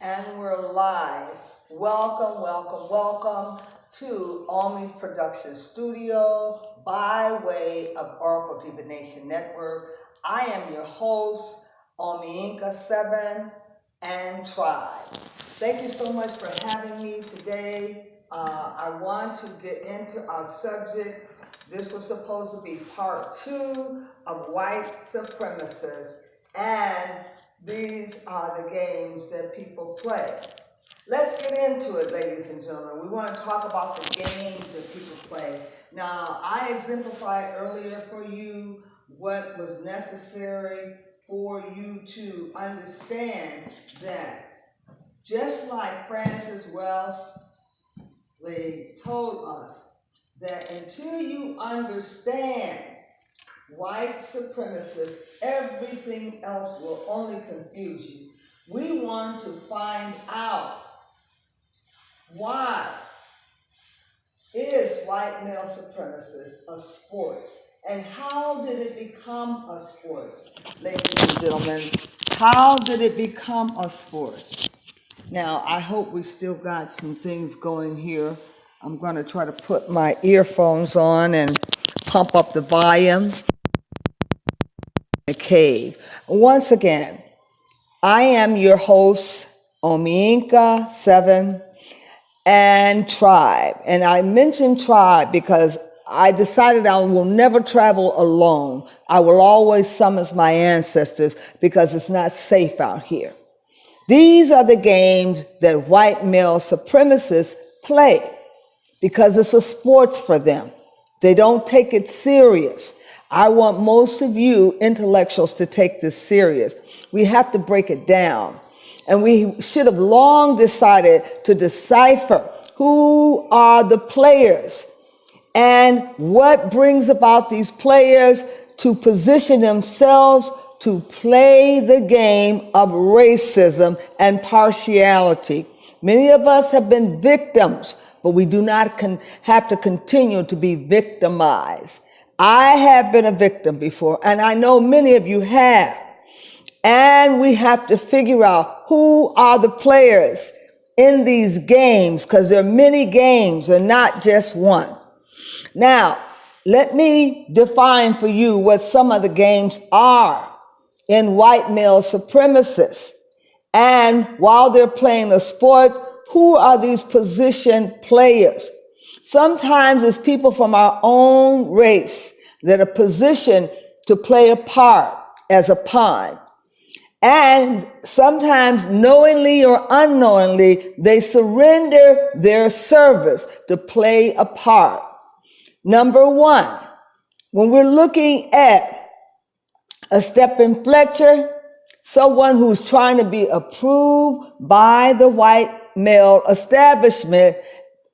And we're live. Welcome, welcome, welcome to Almi's Production Studio by way of Oracle Divination Network. I am your host, Almi Inca 7 and Tribe. Thank you so much for having me today. I want to get into our subject. This was supposed to be part 2 of white supremacists, and these are the games that people play. Let's get into it, ladies and gentlemen. We want to talk about the games that people play. Now, I exemplified earlier for you what was necessary for you to understand that just like Francis Wellesley told us, that until you understand white supremacists, everything else will only confuse you. We want to find out, why is white male supremacist a sport? And how did it become a sport? Ladies and gentlemen, how did it become a sport? Now, I hope we still got some things going here. I'm going to try to put my earphones on and pump up the volume. A cave. Once again, I am your host, Almi Inca 7 and Tribe. And I mentioned Tribe because I decided I will never travel alone. I will always summon my ancestors because it's not safe out here. These are the games that white male supremacists play because it's a sports for them. They don't take it serious. I want most of you intellectuals to take this serious. We have to break it down. And we should have long decided to decipher who are the players and what brings about these players to position themselves to play the game of racism and partiality. Many of us have been victims, but we do not have to continue to be victimized. I have been a victim before, and I know many of you have. And we have to figure out who are the players in these games, because there are many games and not just one. Now, let me define for you what some of the games are in white male supremacists. And while they're playing the sport, who are these positioned players? Sometimes it's people from our own race that are positioned to play a part as a pawn. And sometimes knowingly or unknowingly, they surrender their service to play a part. Number one, when we're looking at a Stephen Fletcher, someone who's trying to be approved by the white male establishment,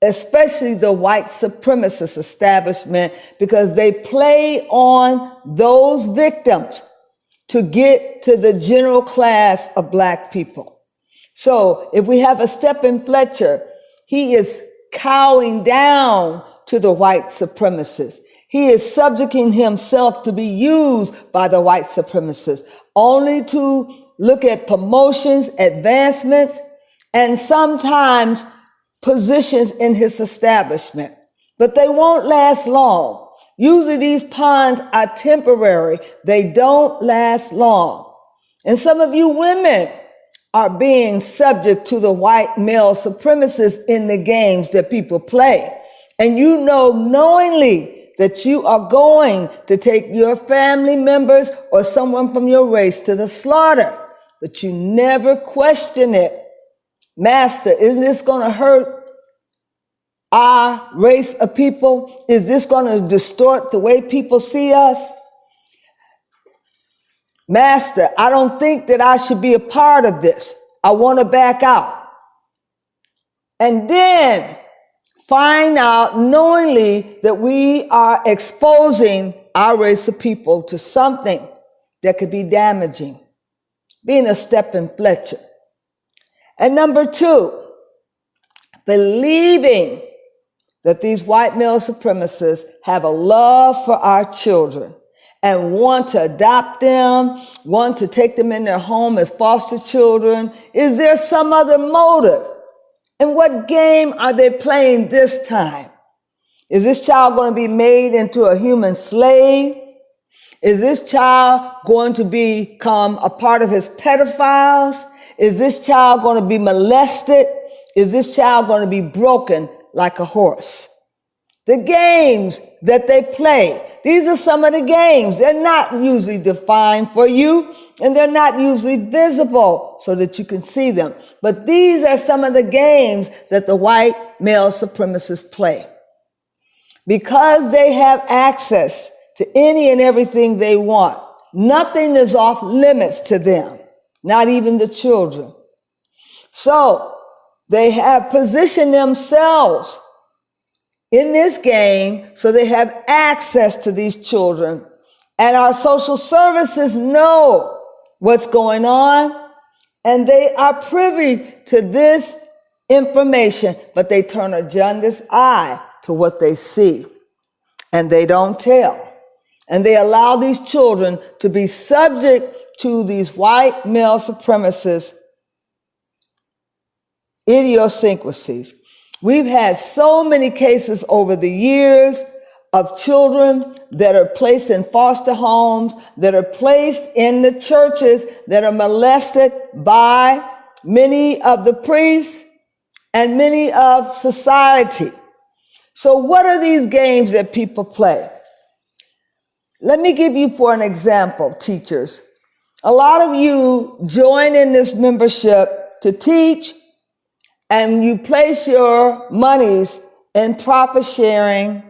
especially the white supremacist establishment, because they play on those victims to get to the general class of black people. So if we have a Stephen Fletcher, he is cowing down to the white supremacists. He is subjecting himself to be used by the white supremacists, only to look at promotions, advancements, and sometimes positions in his establishment. But they won't last long. Usually these pawns are temporary. They don't last long. And some of you women are being subject to the white male supremacists in the games that people play. And you know knowingly that you are going to take your family members or someone from your race to the slaughter, but you never question it. Master, isn't this going to hurt our race of people? Is this going to distort the way people see us? Master, I don't think that I should be a part of this. I want to back out. And then find out knowingly that we are exposing our race of people to something that could be damaging, being a Stephen Fletcher. And number two, believing that these white male supremacists have a love for our children and want to adopt them, want to take them in their home as foster children? Is there some other motive? And what game are they playing this time? Is this child going to be made into a human slave? Is this child going to become a part of his pedophiles? Is this child going to be molested? Is this child going to be broken like a horse? The games that they play, these are some of the games. They're not usually defined for you, and they're not usually visible so that you can see them. But these are some of the games that the white male supremacists play. Because they have access to any and everything they want, nothing is off limits to them, not even the children. So they have positioned themselves in this game so they have access to these children. And our social services know what's going on, and they are privy to this information, but they turn a jaundiced eye to what they see, and they don't tell. And they allow these children to be subject to these white male supremacists' idiosyncrasies. We've had so many cases over the years of children that are placed in foster homes, that are placed in the churches, that are molested by many of the priests and many of society. So what are these games that people play? Let me give you for an example, teachers. A lot of you join in this membership to teach, and you place your monies in profit sharing,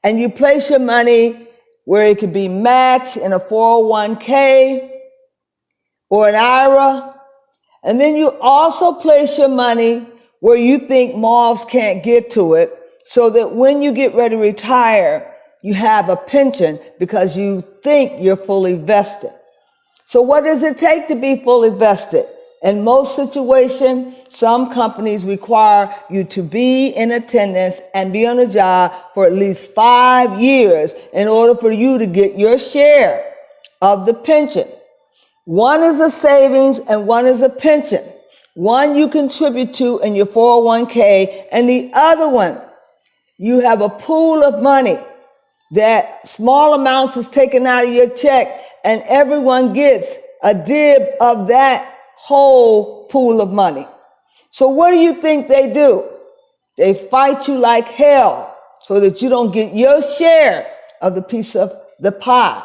and you place your money where it could be matched in a 401k or an IRA. And then you also place your money where you think moths can't get to it, so that when you get ready to retire, you have a pension because you think you're fully vested. So what does it take to be fully vested? In most situations, some companies require you to be in attendance and be on a job for at least 5 years in order for you to get your share of the pension. One is a savings and one is a pension. One you contribute to in your 401k, and the other one, you have a pool of money that small amounts is taken out of your check, and everyone gets a dib of that whole pool of money. So what do you think they do? They fight you like hell so that you don't get your share of the piece of the pie.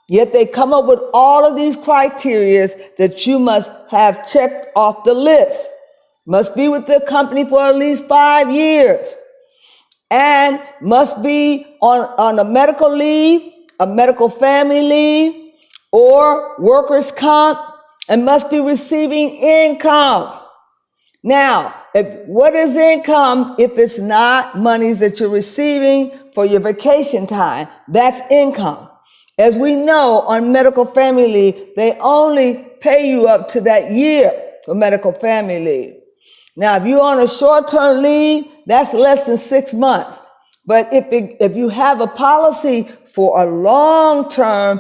Yet they come up with all of these criteria that you must have checked off the list. Must be with the company for at least 5 years. And must be on a medical leave, a medical family leave, or workers' comp, and must be receiving income. Now, what is income if it's not monies that you're receiving for your vacation time? That's income. As we know, on medical family leave, they only pay you up to that year for medical family leave. Now, if you're on a short-term leave, that's less than 6 months. But if you have a policy for a long-term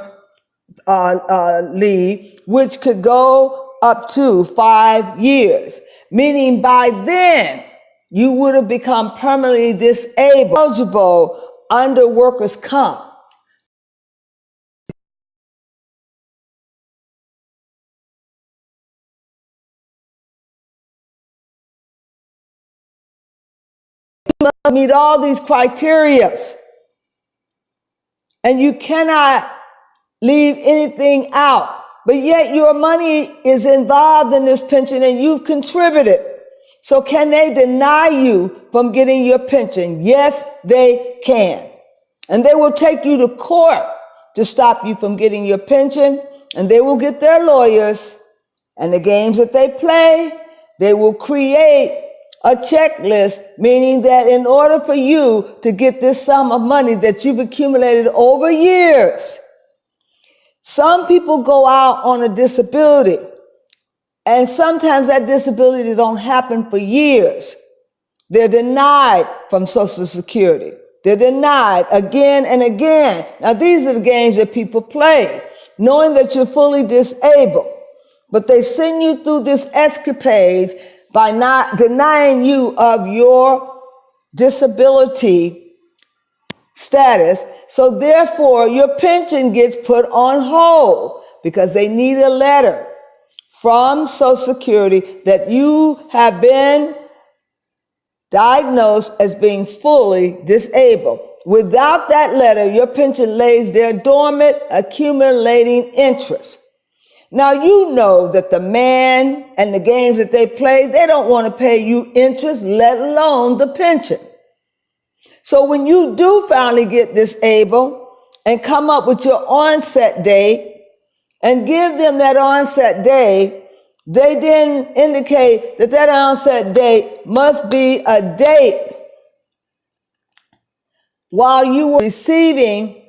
leave, which could go up to 5 years, meaning by then you would have become permanently disabled, eligible under workers' comp. You must meet all these criteria, and you cannot leave anything out. But yet your money is involved in this pension and you've contributed. So can they deny you from getting your pension? Yes, they can. And they will take you to court to stop you from getting your pension, and they will get their lawyers, and the games that they play, they will create a checklist, meaning that in order for you to get this sum of money that you've accumulated over years, some people go out on a disability, and sometimes that disability don't happen for years. They're denied from Social Security. They're denied again and again. Now, these are the games that people play, knowing that you're fully disabled. But they send you through this escapade by not denying you of your disability status. So therefore, your pension gets put on hold because they need a letter from Social Security that you have been diagnosed as being fully disabled. Without that letter, your pension lays there dormant, accumulating interest. Now, you know that the man and the games that they play, they don't want to pay you interest, let alone the pension. So when you do finally get disabled and come up with your onset date and give them that onset date, they then indicate that that onset date must be a date while you were receiving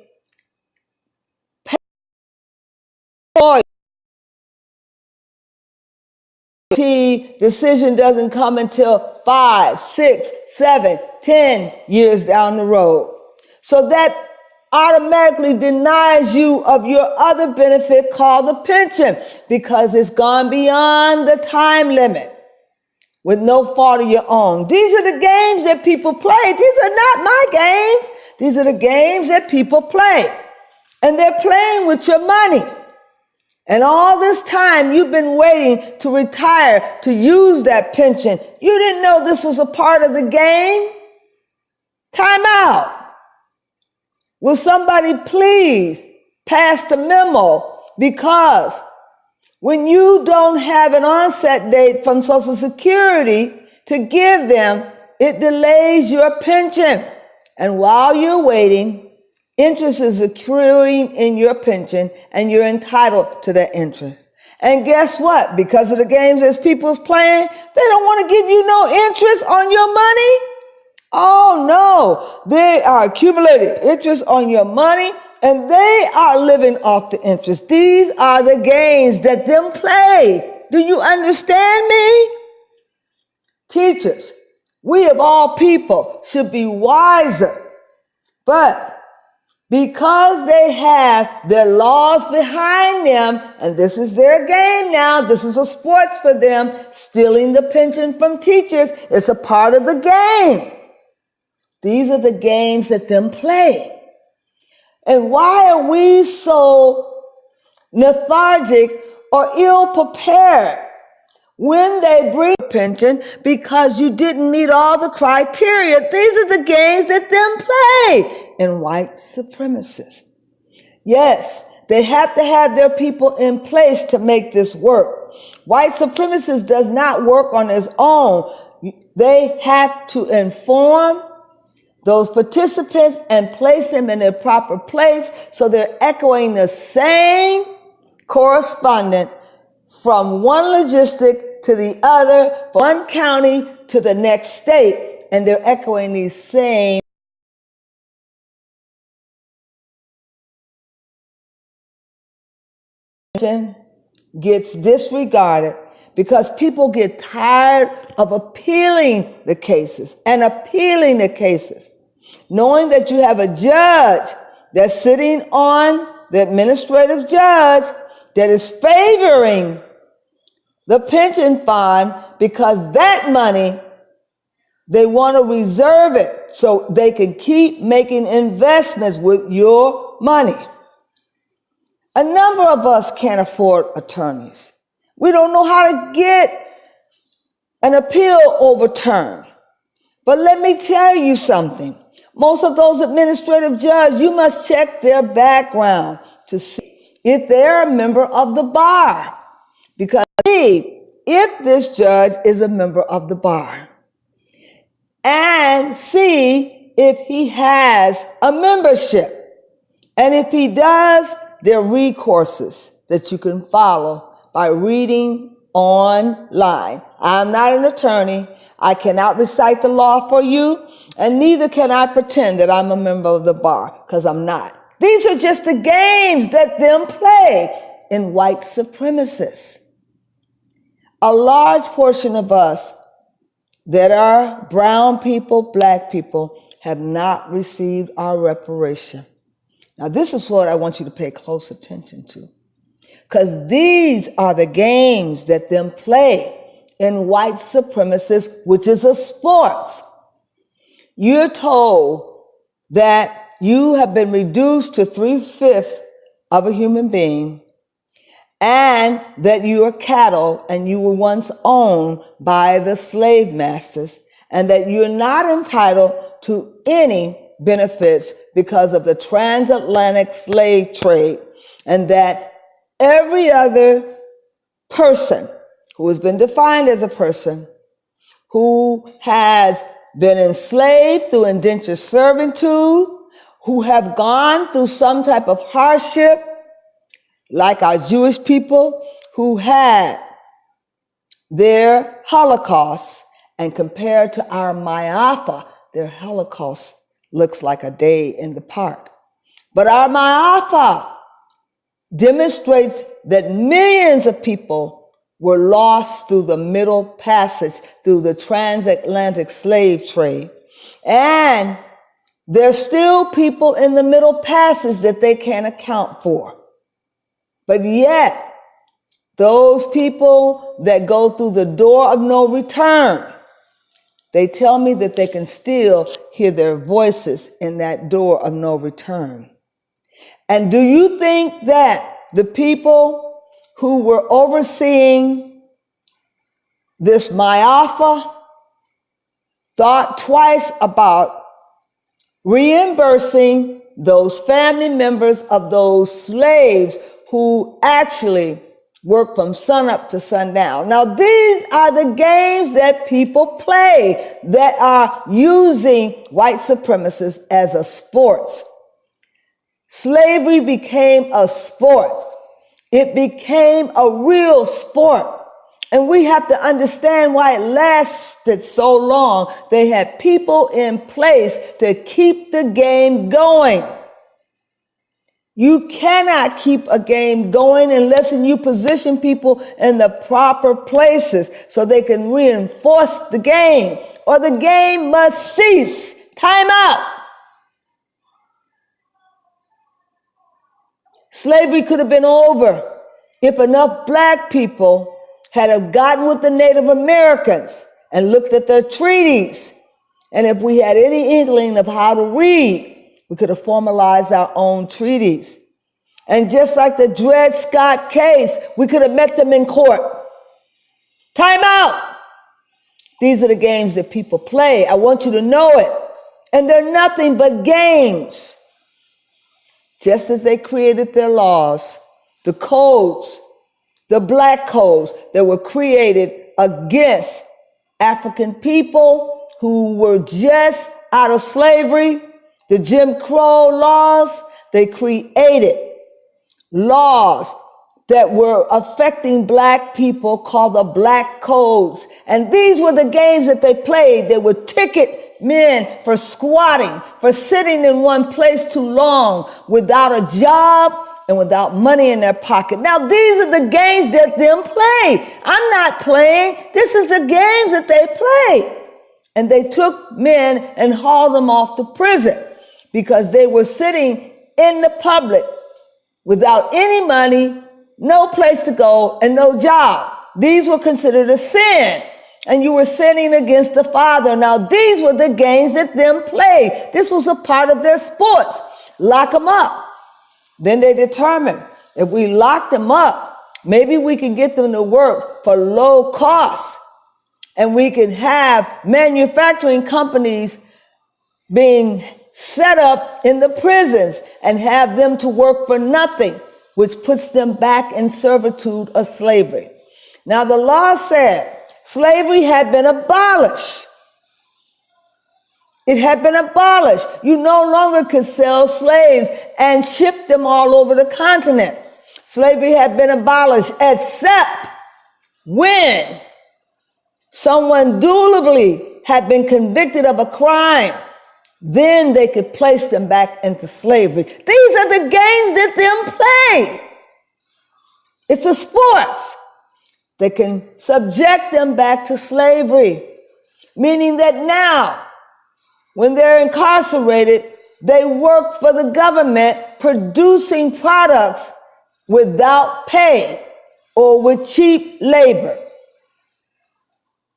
pay. Decision doesn't come until 5, 6, 7, 10 years down the road. So that automatically denies you of your other benefit called the pension because it's gone beyond the time limit with no fault of your own. These are the games that people play. These are not my games. These are the games that people play. And they're playing with your money. And all this time you've been waiting to retire to use that pension. You didn't know this was a part of the game? Time out. Will somebody please pass the memo? Because when you don't have an onset date from Social Security to give them, it delays your pension. And while you're waiting, interest is accruing in your pension, and you're entitled to that interest. And guess what? Because of the games that people's playing, they don't want to give you no interest on your money. Oh, no. They are accumulating interest on your money, and they are living off the interest. These are the games that them play. Do you understand me? Teachers, we of all people should be wiser. But because they have their laws behind them, and this is their game now, this is a sports for them, stealing the pension from teachers, it's a part of the game. These are the games that them play. And why are we so lethargic or ill prepared when they bring a pension? Because you didn't meet all the criteria. These are the games that them play. And white supremacists. Yes, they have to have their people in place to make this work. White supremacists does not work on its own. They have to inform those participants and place them in their proper place so they're echoing the same correspondent from one logistic to the other, from one county to the next state, and they're echoing these same gets disregarded because people get tired of appealing the cases, knowing that you have a judge that's sitting on the administrative judge that is favoring the pension fund because that money, they want to reserve it so they can keep making investments with your money. A number of us can't afford attorneys. We don't know how to get an appeal overturned. But let me tell you something. Most of those administrative judges, you must check their background to see if they're a member of the bar. Because see if this judge is a member of the bar. And see if he has a membership. And if he does, there are recourses that you can follow by reading online. I'm not an attorney. I cannot recite the law for you, and neither can I pretend that I'm a member of the bar, because I'm not. These are just the games that them play in white supremacists. A large portion of us that are brown people, black people, have not received our reparation. Now, this is what I want you to pay close attention to, because these are the games that them play in white supremacists, which is a sport. You're told that you have been reduced to 3/5 of a human being, and that you are cattle and you were once owned by the slave masters, and that you're not entitled to any benefits because of the transatlantic slave trade, and that every other person who has been defined as a person who has been enslaved through indentured servitude, who have gone through some type of hardship, like our Jewish people who had their Holocaust, and compared to our Ma'afa, their Holocaust looks like a day in the park. But our Ma'afa demonstrates that millions of people were lost through the Middle Passage, through the transatlantic slave trade. And there's still people in the Middle Passage that they can't account for. But yet, those people that go through the door of no return, they tell me that they can still hear their voices in that door of no return. And do you think that the people who were overseeing this Ma'afa thought twice about reimbursing those family members of those slaves who actually work from sunup to sundown? Now, these are the games that people play that are using white supremacists as a sport. Slavery became a sport. It became a real sport. And we have to understand why it lasted so long. They had people in place to keep the game going. You cannot keep a game going unless you position people in the proper places so they can reinforce the game, or the game must cease. Time out. Slavery could have been over if enough black people had have gotten with the Native Americans and looked at their treaties. And if we had any inkling of how to read, we could have formalized our own treaties. And just like the Dred Scott case, we could have met them in court. Time out. These are the games that people play. I want you to know it. And they're nothing but games. Just as they created their laws, the codes, the black codes that were created against African people who were just out of slavery, the Jim Crow laws, they created laws that were affecting black people called the black codes. And these were the games that they played. They would ticket men for squatting, for sitting in one place too long without a job and without money in their pocket. Now, these are the games that them play. I'm not playing. This is the games that they play. And they took men and hauled them off to prison because they were sitting in the public without any money, no place to go, and no job. These were considered a sin, and you were sinning against the Father. Now, these were the games that them played. This was a part of their sports. Lock them up. Then they determined, if we lock them up, maybe we can get them to work for low cost, and we can have manufacturing companies being set up in the prisons and have them to work for nothing, which puts them back in servitude of slavery. Now, the law said slavery had been abolished. It had been abolished. You no longer could sell slaves and ship them all over the continent. Slavery had been abolished, except when someone duly had been convicted of a crime. Then they could place them back into slavery. These are the games that them play. It's a sport that can subject them back to slavery, meaning that now when they're incarcerated, they work for the government producing products without pay or with cheap labor,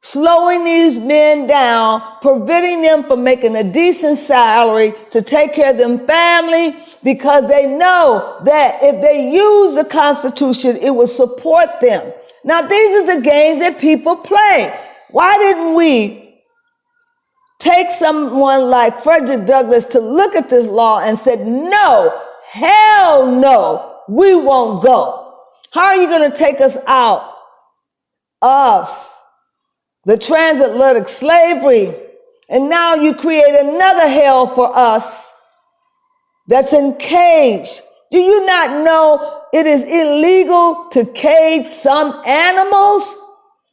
slowing these men down, preventing them from making a decent salary to take care of them family, because they know that if they use the Constitution, it will support them. Now, these are the games that people play. Why didn't we take someone like Frederick Douglass to look at this law and said, no, hell no, we won't go? How are you going to take us out of the transatlantic slavery? And now you create another hell for us that's encaged. Do you not know it is illegal to cage some animals?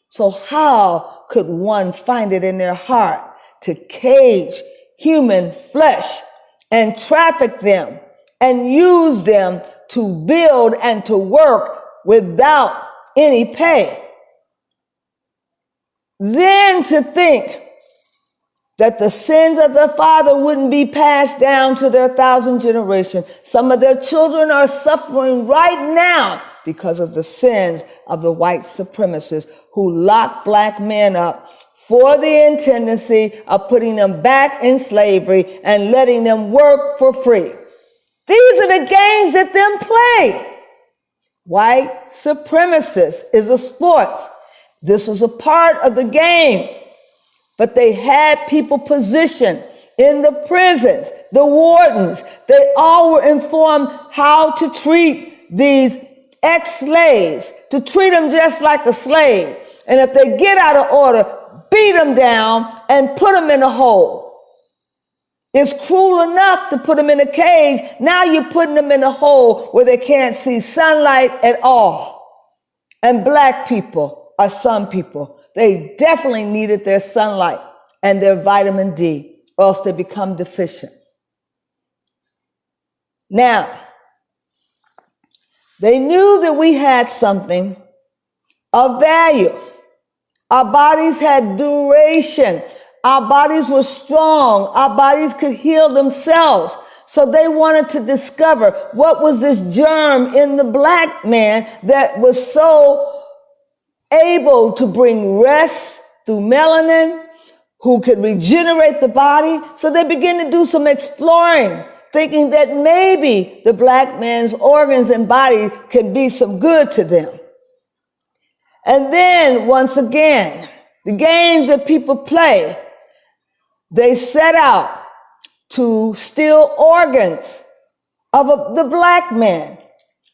So how could one find it in their heart to cage human flesh and traffic them and use them to build and to work without any pay? Then to think that the sins of their father wouldn't be passed down to their 1,000th generation. Some of their children are suffering right now because of the sins of the white supremacists who lock black men up for the tendency of putting them back in slavery and letting them work for free. These are the games that them play. White supremacists is a sport. This was a part of the game. But they had people positioned in the prisons, the wardens. They all were informed how to treat these ex-slaves, to treat them just like a slave. And if they get out of order, beat them down and put them in a hole. It's cruel enough to put them in a cage. Now you're putting them in a hole where they can't see sunlight at all. And black people are some people. They definitely needed their sunlight and their vitamin D, or else they become deficient. Now, they knew that we had something of value. Our bodies had duration. Our bodies were strong. Our bodies could heal themselves. So they wanted to discover what was this germ in the black man that was so able to bring rest through melanin, who could regenerate the body. So they began to do some exploring, thinking that maybe the black man's organs and body could be some good to them. And then once again, the games that people play, they set out to steal organs of the black man.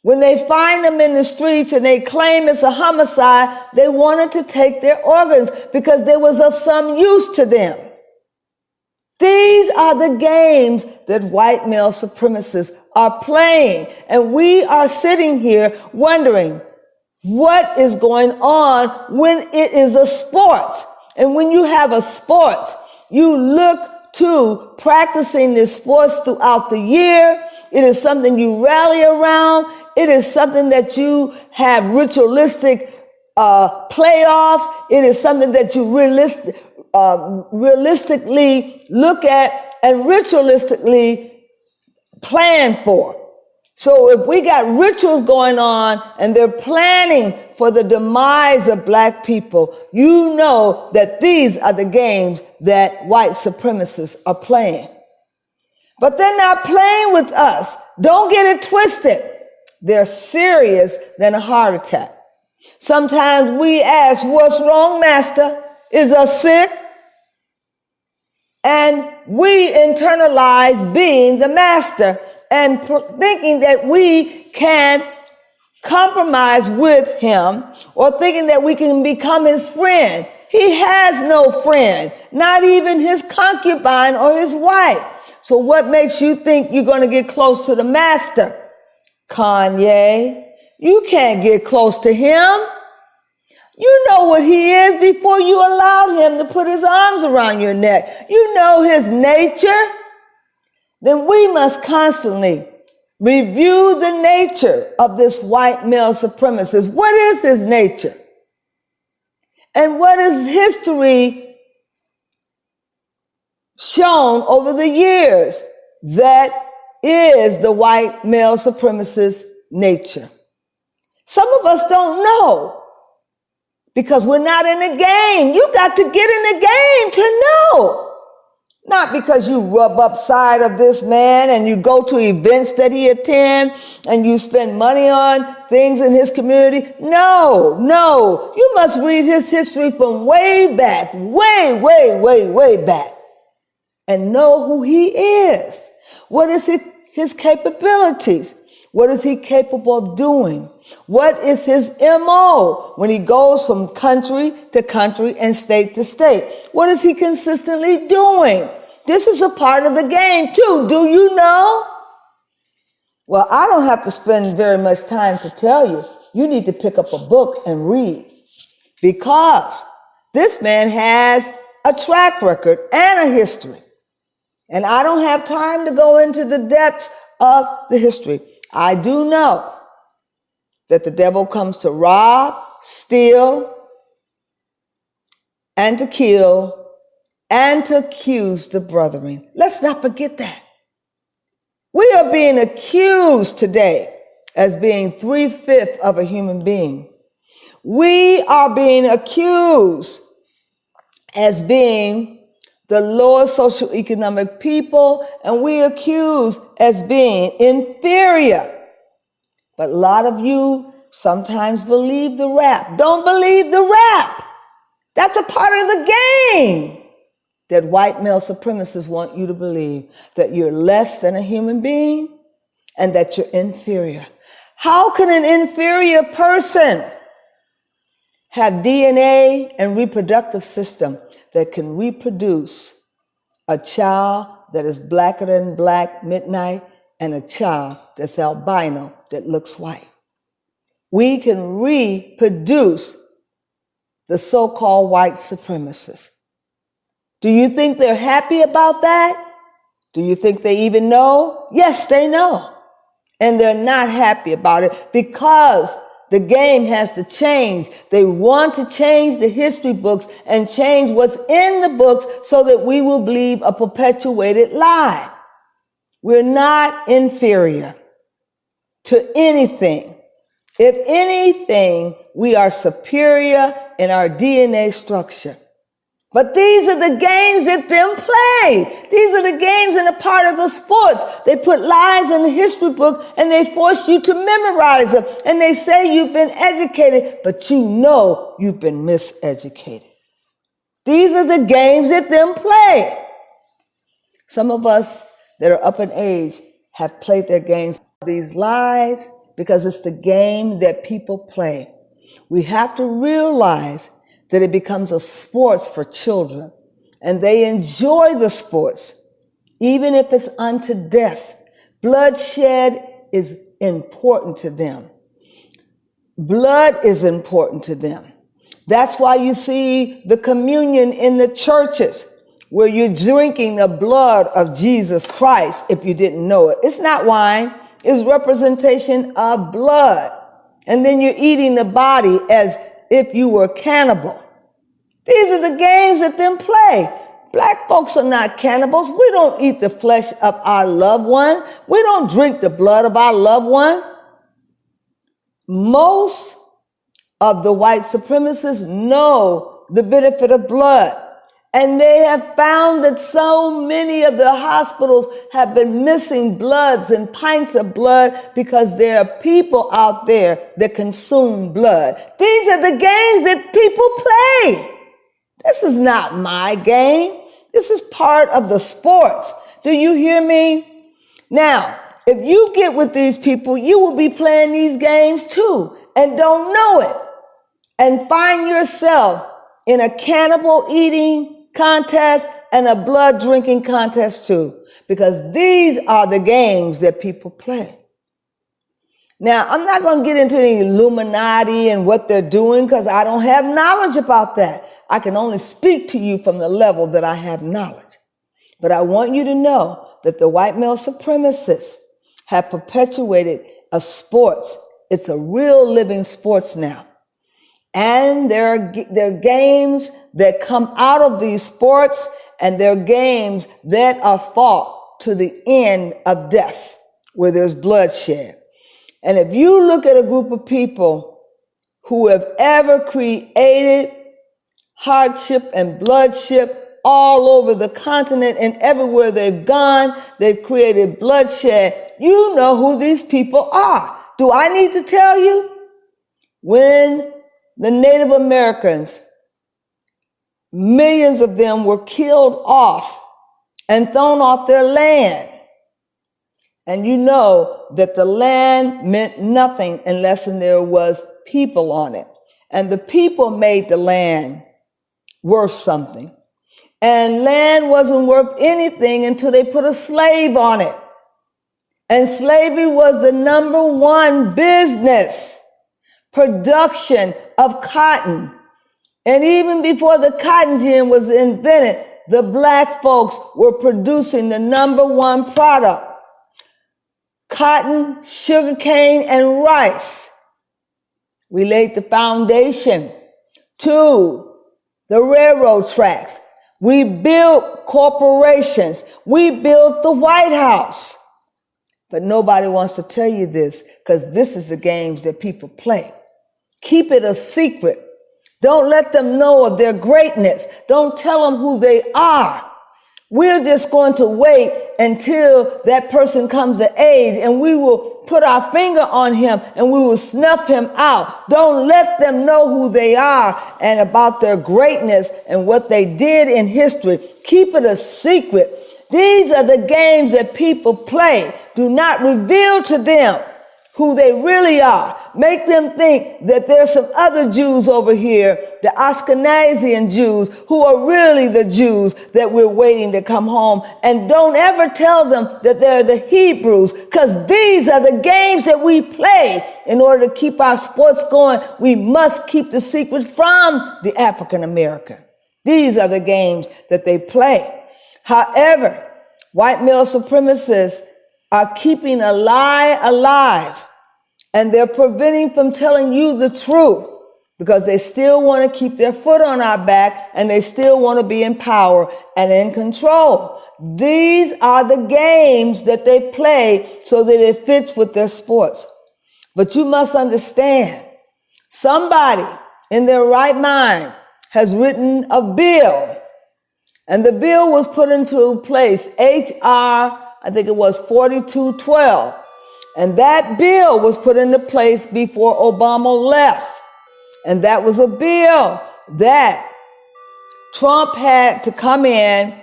When they find them in the streets and they claim it's a homicide, they wanted to take their organs because they was of some use to them. These are the games that white male supremacists are playing. And we are sitting here wondering what is going on when it is a sport. And when you have a sport, you look to practicing this sports throughout the year. It is something you rally around. It is something that you have ritualistic playoffs. It is something that you realistically look at and ritualistically plan for. So if we got rituals going on and they're planning for the demise of black people, you know that these are the games that white supremacists are playing. But they're not playing with us. Don't get it twisted. They're serious than a heart attack. Sometimes we ask, what's wrong, master? Is us sick? And we internalize being the master and thinking that we can compromise with him, or thinking that we can become his friend. He has no friend, not even his concubine or his wife. So what makes you think you're going to get close to the master? Kanye, you can't get close to him. You know what he is before you allowed him to put his arms around your neck. You know his nature. Then we must constantly review the nature of this white male supremacist. What is his nature? And what is history shown over the years that is the white male supremacist nature. Some of us don't know because we're not in the game. You got to get in the game to know. Not because you rub up side of this man and you go to events that he attends and you spend money on things in his community. No. You must read his history from way back, way back, and know who he is. What is his capabilities? What is he capable of doing? What is his MO when he goes from country to country and state to state? What is he consistently doing? This is a part of the game too. Do you know? Well, I don't have to spend very much time to tell you. You need to pick up a book and read, because this man has a track record and a history. And I don't have time to go into the depths of the history. I do know that the devil comes to rob, steal, and to kill, and to accuse the brethren. Let's not forget that. We are being accused today as being 3/5 of a human being. We are being accused as being the lowest socioeconomic people, and we accused as being inferior. But a lot of you sometimes believe the rap. Don't believe the rap. That's a part of the game that white male supremacists want you to believe, that you're less than a human being and that you're inferior. How can an inferior person have DNA and reproductive system that can reproduce a child that is blacker than black midnight and a child that's albino that looks white? We can reproduce the so-called white supremacists. Do you think they're happy about that? Do you think they even know? Yes, they know. And they're not happy about it because the game has to change. They want to change the history books and change what's in the books so that we will believe a perpetuated lie. We're not inferior to anything. If anything, we are superior in our DNA structure. But these are the games that them play. These are the games and a part of the sports. They put lies in the history book and they force you to memorize them. And they say you've been educated, but you know you've been miseducated. These are the games that them play. Some of us that are up in age have played their games, these lies, because it's the game that people play. We have to realize that it becomes a sports for children, and they enjoy the sports, even if it's unto death. Bloodshed is important to them. Blood is important to them. That's why you see the communion in the churches, where you're drinking the blood of Jesus Christ, if you didn't know it. It's not wine, it's representation of blood. And then you're eating the body as if you were a cannibal. These are the games that them play. Black folks are not cannibals. We don't eat the flesh of our loved one. We don't drink the blood of our loved one. Most of the white supremacists know the benefit of blood. And they have found that so many of the hospitals have been missing bloods and pints of blood because there are people out there that consume blood. These are the games that people play. This is not my game. This is part of the sports. Do you hear me? Now, if you get with these people, you will be playing these games too and don't know it, and find yourself in a cannibal eating contest and a blood drinking contest too, because these are the games that people play. Now, I'm not going to get into the Illuminati and what they're doing because I don't have knowledge about that. I can only speak to you from the level that I have knowledge. But I want you to know that the white male supremacists have perpetuated a sports. It's a real living sports now. And there are games that come out of these sports, and they're games that are fought to the end of death, where there's bloodshed. And if you look at a group of people who have ever created hardship and bloodshed all over the continent and everywhere they've gone, they've created bloodshed. You know who these people are. Do I need to tell you? When the Native Americans, millions of them were killed off and thrown off their land. And you know that the land meant nothing unless there was people on it. And the people made the land worth something. And land wasn't worth anything until they put a slave on it. And slavery was the number one business, production of cotton. And even before the cotton gin was invented, the black folks were producing the number one product: cotton, sugarcane, and rice. We laid the foundation to the railroad tracks. We built corporations. We built the White House. But nobody wants to tell you this, because this is the games that people play. Keep it a secret. Don't let them know of their greatness. Don't tell them who they are. We're just going to wait until that person comes of age, and we will put our finger on him and we will snuff him out. Don't let them know who they are and about their greatness and what they did in history. Keep it a secret. These are the games that people play. Do not reveal to them who they really are. Make them think that there's some other Jews over here, the Ashkenazian Jews, who are really the Jews that we're waiting to come home. And don't ever tell them that they're the Hebrews, because these are the games that we play. In order to keep our sports going, we must keep the secret from the African American. These are the games that they play. However, white male supremacists are keeping a lie alive. And they're preventing from telling you the truth, because they still want to keep their foot on our back, and they still want to be in power and in control. These are the games that they play so that it fits with their sports. But you must understand, somebody in their right mind has written a bill, and the bill was put into place, H.R., I think it was 4212. And that bill was put into place before Obama left. And that was a bill that Trump had to come in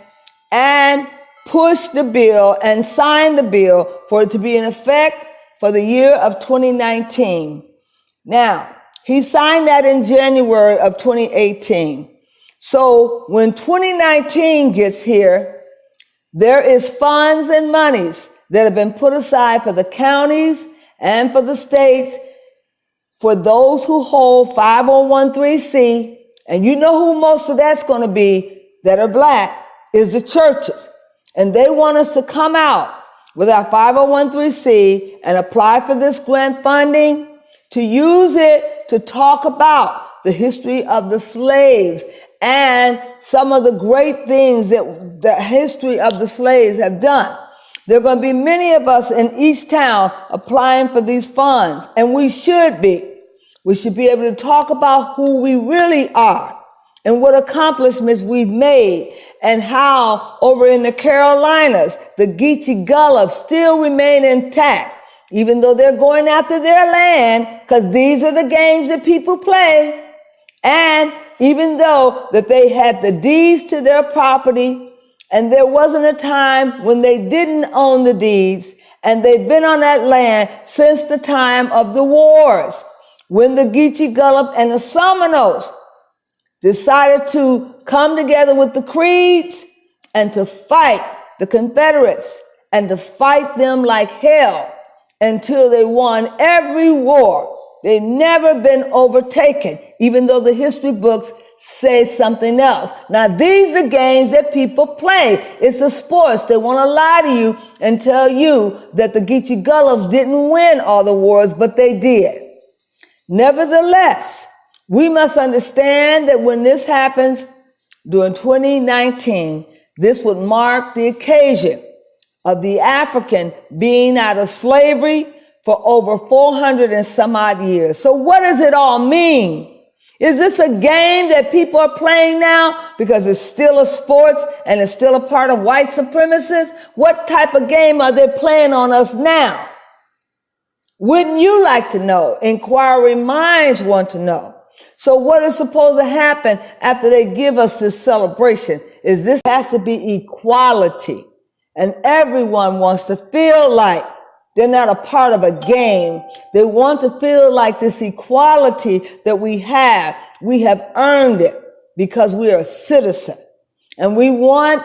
and push the bill and sign the bill for it to be in effect for the year of 2019. Now, he signed that in January of 2018. So when 2019 gets here, there is funds and monies that have been put aside for the counties and for the states, for those who hold 501(c)(3), and you know who most of that's going to be that are black, is the churches. And they want us to come out with our 501(c)(3) and apply for this grant funding, to use it to talk about the history of the slaves and some of the great things that the history of the slaves have done. There are going to be many of us in East Town applying for these funds, and we should be. We should be able to talk about who we really are and what accomplishments we've made, and how over in the Carolinas, the Geechee Gullah still remain intact, even though they're going after their land, because these are the games that people play. And even though that they had the deeds to their property, and there wasn't a time when they didn't own the deeds, and they've been on that land since the time of the wars, when the Geechee Gullah and the Seminoles decided to come together with the Creeds and to fight the Confederates and to fight them like hell until they won every war. They've never been overtaken, even though the history books say something else. Now, these are games that people play. It's a sports. They want to lie to you and tell you that the Geechee Gullahs didn't win all the wars, but they did. Nevertheless, we must understand that when this happens during 2019, This would mark the occasion of the African being out of slavery for over 400 and some odd years. So what does it all mean? Is this a game that people are playing now because it's still a sports and it's still a part of white supremacists? What type of game are they playing on us now? Wouldn't you like to know? Inquiring minds want to know. So what is supposed to happen after they give us this celebration? Is this has to be equality. And everyone wants to feel like they're not a part of a game. They want to feel like this equality that we have earned it because we are a citizen. And we want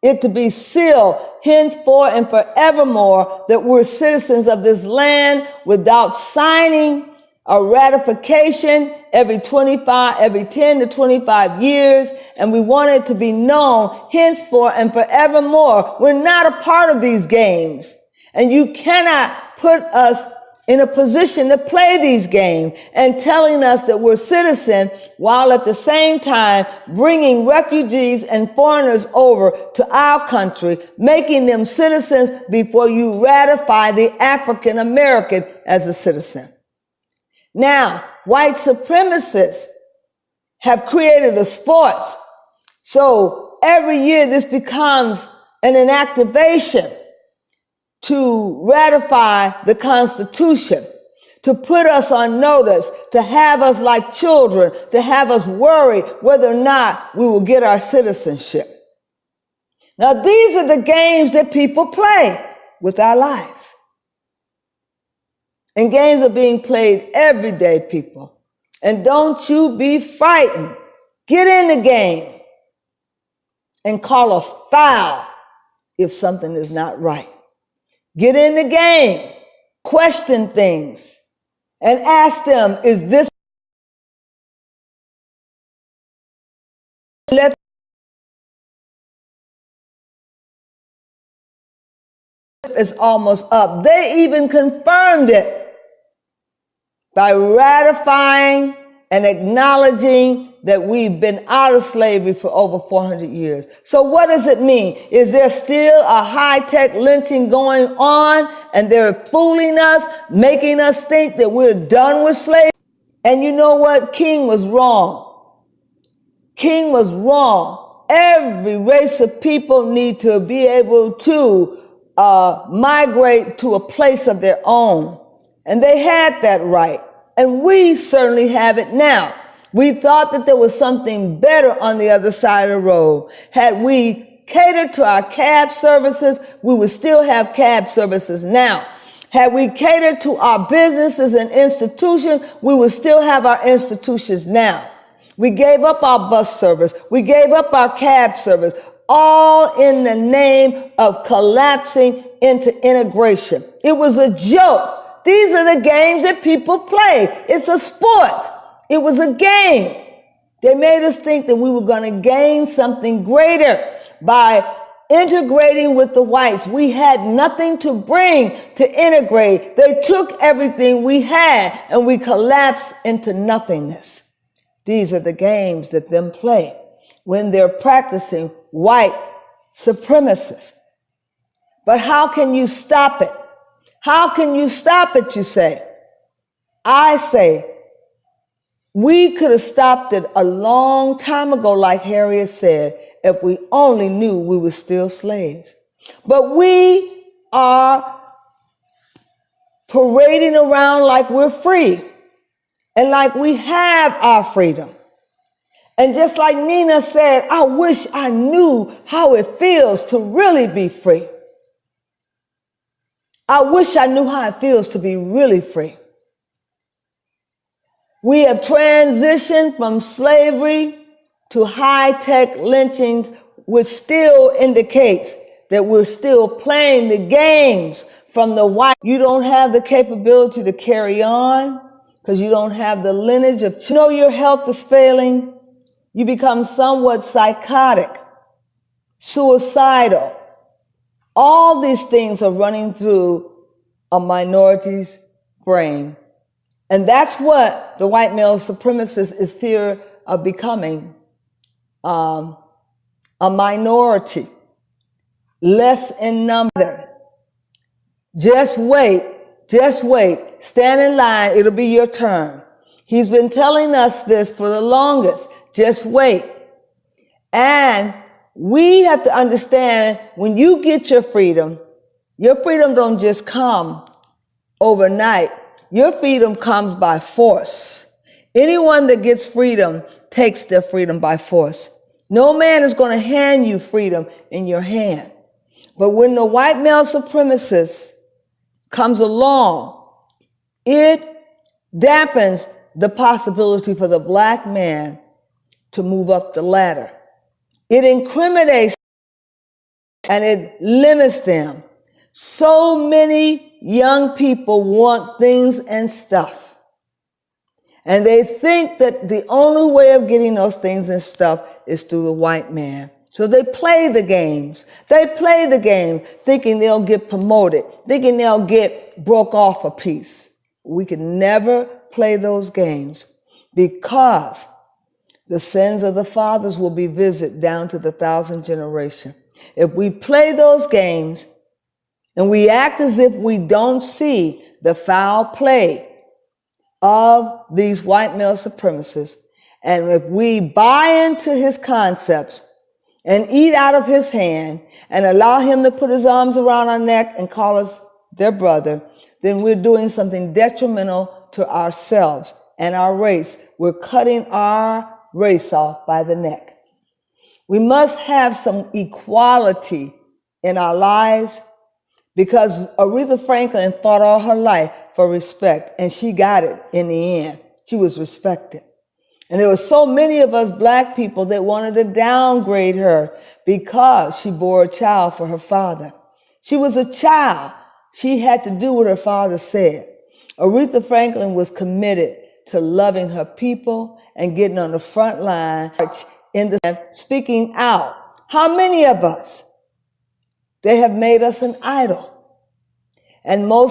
it to be sealed henceforth and forevermore that we're citizens of this land without signing a ratification every 10 to 25 years. And we want it to be known henceforth and forevermore. We're not a part of these games. And you cannot put us in a position to play these games and telling us that we're citizens while at the same time bringing refugees and foreigners over to our country, making them citizens before you ratify the African American as a citizen. Now, white supremacists have created a sports. So every year this becomes an inactivation to ratify the Constitution, to put us on notice, to have us like children, to have us worry whether or not we will get our citizenship. Now, these are the games that people play with our lives. And games are being played every day, people. And don't you be frightened. Get in the game and call a foul if something is not right. Get in the game, question things, and ask them, is this? Let is almost up. They even confirmed it by ratifying and acknowledging that we've been out of slavery for over 400 years. So what does it mean? Is there still a high-tech lynching going on and they're fooling us, making us think that we're done with slavery? And you know what? King was wrong. King was wrong. Every race of people need to be able to migrate to a place of their own. And they had that right. And we certainly have it now. We thought that there was something better on the other side of the road. Had we catered to our cab services, we would still have cab services now. Had we catered to our businesses and institutions, we would still have our institutions now. We gave up our bus service. We gave up our cab service, all in the name of collapsing into integration. It was a joke. These are the games that people play. It's a sport. It was a game. They made us think that we were going to gain something greater by integrating with the whites. We had nothing to bring to integrate. They took everything we had and we collapsed into nothingness. These are the games that them play when they're practicing white supremacists. But how can you stop it? How can you stop it, you say? I say, we could have stopped it a long time ago, like Harriet said, if we only knew we were still slaves. But we are parading around like we're free and like we have our freedom. And just like Nina said, I wish I knew how it feels to really be free. I wish I knew how it feels to be really free. We have transitioned from slavery to high-tech lynchings, which still indicates that we're still playing the games from the white. You don't have the capability to carry on because you don't have the lineage of, you know, your health is failing. You become somewhat psychotic, suicidal. All these things are running through a minority's brain. And that's what the white male supremacist is fear of becoming a minority, less in number. Just wait, stand in line, it'll be your turn. He's been telling us this for the longest. Just wait. And we have to understand, when you get your freedom don't just come overnight. Your freedom comes by force. Anyone that gets freedom takes their freedom by force. No man is going to hand you freedom in your hand. But when the white male supremacist comes along, it dampens the possibility for the black man to move up the ladder. It incriminates and it limits them. So many young people want things and stuff. And they think that the only way of getting those things and stuff is through the white man. So they play the games. They play the game thinking they'll get promoted, thinking they'll get broke off a piece. We can never play those games, because the sins of the fathers will be visited down to the 1,000th generation. If we play those games and we act as if we don't see the foul play of these white male supremacists, and if we buy into his concepts and eat out of his hand and allow him to put his arms around our neck and call us their brother, then we're doing something detrimental to ourselves and our race. We're cutting our race off by the neck. We must have some equality in our lives, because Aretha Franklin fought all her life for respect, and she got it in the end. She was respected. And there were so many of us black people that wanted to downgrade her because she bore a child for her father. She was a child. She had to do what her father said. Aretha Franklin was committed to loving her people and getting on the front line, speaking out. How many of us? They have made us an idol. And most